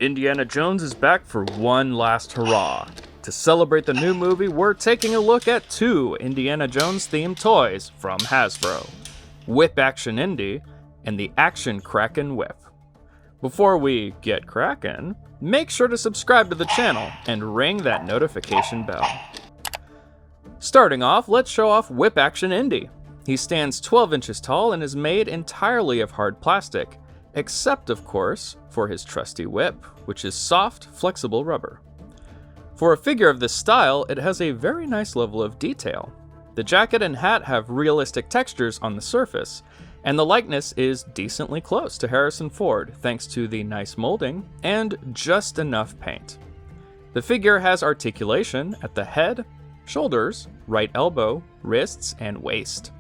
Indiana Jones is back for one last hurrah. To celebrate the new movie, we're taking a look at two Indiana Jones themed toys from Hasbro, Whip Action Indy and the Action-crackin Whip. Before we get crackin', make sure to subscribe to the channel and ring that notification bell. Starting off, let's show off Whip Action Indy. He stands 12 inches tall and is made entirely of hard plastic, except of course for his trusty whip, which is soft, flexible rubber. For a figure of this style, it has a very nice level of detail. The jacket and hat have realistic textures on the surface, and the likeness is decently close to Harrison Ford thanks to the nice molding and just enough paint. The figure has articulation at the head, shoulders, right elbow, wrists, and waist.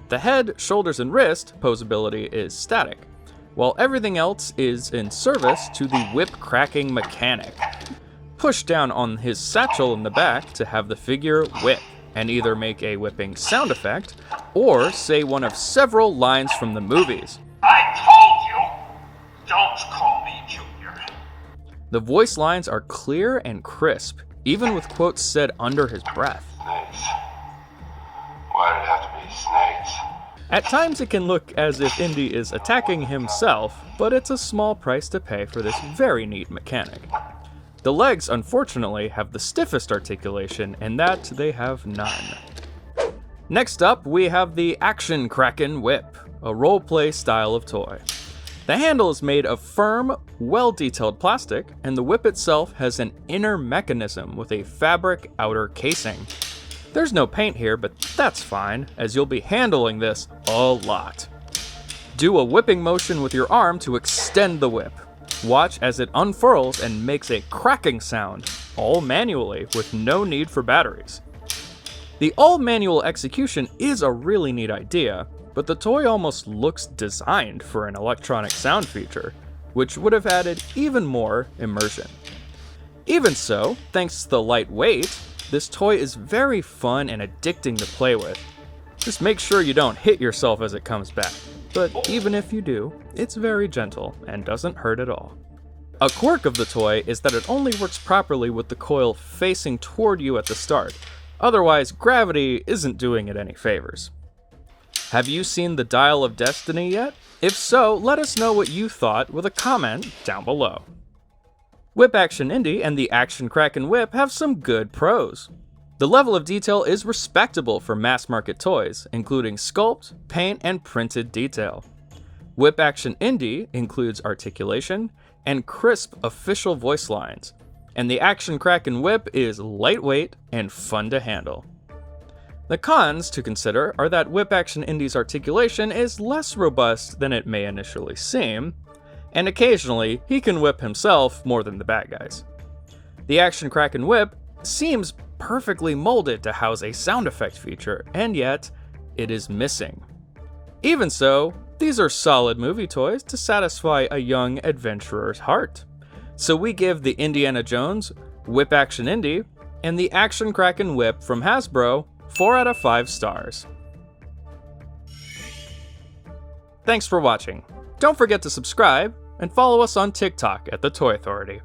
The head, shoulders, and wrist posability is static, while everything else is in service to the whip-cracking mechanic. Push down on his satchel in the back to have the figure whip, and either make a whipping sound effect, or say one of several lines from the movies. I told you! Don't call me Junior. The voice lines are clear and crisp, even with quotes said under his breath. Snakes. Why did it have to be snakes? At times it can look as if Indy is attacking himself, but it's a small price to pay for this very neat mechanic. The legs, unfortunately, have the stiffest articulation, and that they have none. Next up, we have the Action-crackin Whip, a role-play style of toy. The handle is made of firm, well-detailed plastic, and the whip itself has an inner mechanism with a fabric outer casing. There's no paint here, but that's fine, as you'll be handling this a lot. Do a whipping motion with your arm to extend the whip. Watch as it unfurls and makes a cracking sound, all manually with no need for batteries. The all-manual execution is a really neat idea, but the toy almost looks designed for an electronic sound feature, which would have added even more immersion. Even so, thanks to the light weight, this toy is very fun and addicting to play with. Just make sure you don't hit yourself as it comes back. But even if you do, it's very gentle and doesn't hurt at all. A quirk of the toy is that it only works properly with the coil facing toward you at the start. Otherwise, gravity isn't doing it any favors. Have you seen the Dial of Destiny yet? If so, let us know what you thought with a comment down below. Whip Action Indy and the Action-crackin Whip have some good pros. The level of detail is respectable for mass-market toys, including sculpt, paint, and printed detail. Whip Action Indy includes articulation and crisp official voice lines, and the Action-crackin Whip is lightweight and fun to handle. The cons to consider are that Whip Action Indy's articulation is less robust than it may initially seem, and occasionally he can whip himself more than the bad guys. The Action-crackin Whip seems perfectly molded to house a sound effect feature, and yet it is missing. Even so, these are solid movie toys to satisfy a young adventurer's heart. So we give the Indiana Jones, Whip Action Indy, and the Action-crackin Whip from Hasbro 4 out of 5 stars. Thanks for watching. Don't forget to subscribe and follow us on TikTok at The Toy Authority.